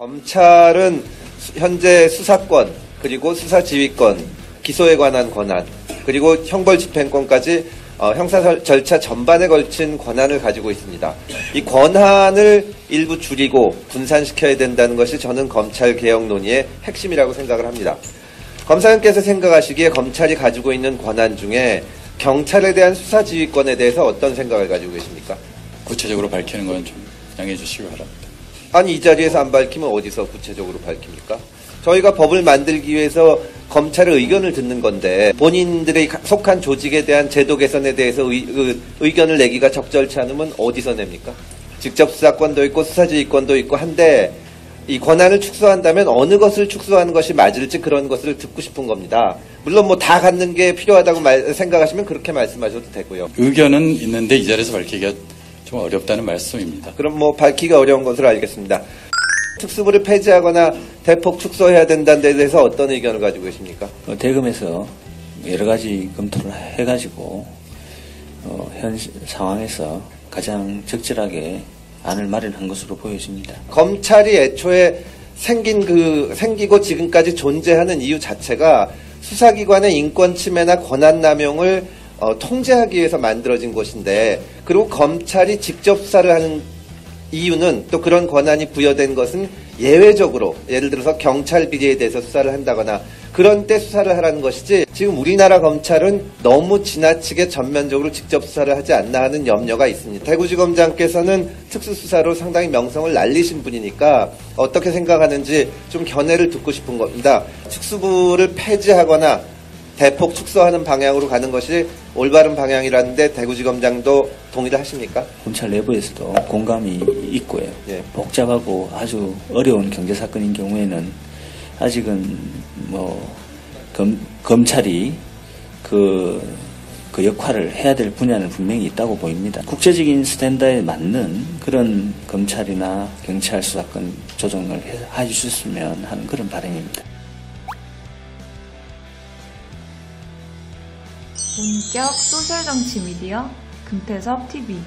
검찰은 현재 수사권, 그리고 수사지휘권, 기소에 관한 권한, 그리고 형벌집행권까지 형사 절차 전반에 걸친 권한을 가지고 있습니다. 이 권한을 일부 줄이고 분산시켜야 된다는 것이 저는 검찰 개혁 논의의 핵심이라고 생각을 합니다. 검사님께서 생각하시기에 검찰이 가지고 있는 권한 중에 경찰에 대한 수사지휘권에 대해서 어떤 생각을 가지고 계십니까? 구체적으로 밝히는 건 좀 양해해 주시기 바랍니다. 아니, 이 자리에서 안 밝히면 어디서 구체적으로 밝힙니까? 저희가 법을 만들기 위해서 검찰의 의견을 듣는 건데 본인들의 속한 조직에 대한 제도 개선에 대해서 의견을 내기가 적절치 않으면 어디서 냅니까? 직접 수사권도 있고 수사지휘권도 있고 한데 이 권한을 축소한다면 어느 것을 축소하는 것이 맞을지 그런 것을 듣고 싶은 겁니다. 물론 뭐 다 갖는 게 필요하다고 생각하시면 그렇게 말씀하셔도 되고요. 의견은 있는데 이 자리에서 밝히기가 좀 어렵다는 말씀입니다. 그럼 뭐 밝히기가 어려운 것으로 알겠습니다. 특수부를 폐지하거나 대폭 축소해야 된다는 데 대해서 어떤 의견을 가지고 계십니까? 대검에서 여러 가지 검토를 해가지고 현 상황에서 가장 적절하게 안을 마련한 것으로 보여집니다. 검찰이 애초에 생기고 지금까지 존재하는 이유 자체가 수사기관의 인권 침해나 권한 남용을 통제하기 위해서 만들어진 곳인데, 그리고 검찰이 직접 수사를 하는 이유는 또 그런 권한이 부여된 것은 예외적으로, 예를 들어서 경찰 비리에 대해서 수사를 한다거나 그런 때 수사를 하라는 것이지, 지금 우리나라 검찰은 너무 지나치게 전면적으로 직접 수사를 하지 않나 하는 염려가 있습니다. 대구지검장께서는 특수수사로 상당히 명성을 날리신 분이니까 어떻게 생각하는지 좀 견해를 듣고 싶은 겁니다. 특수부를 폐지하거나 대폭 축소하는 방향으로 가는 것이 올바른 방향이라는데 대구지검장도 동의를 하십니까? 검찰 내부에서도 공감이 있고요. 예. 복잡하고 아주 어려운 경제사건인 경우에는 아직은 검찰이 그 역할을 해야 될 분야는 분명히 있다고 보입니다. 국제적인 스탠다드에 맞는 그런 검찰이나 경찰 수사권 조정을 해주셨으면 하는 그런 바람입니다. 본격 소셜정치 미디어 금태섭 TV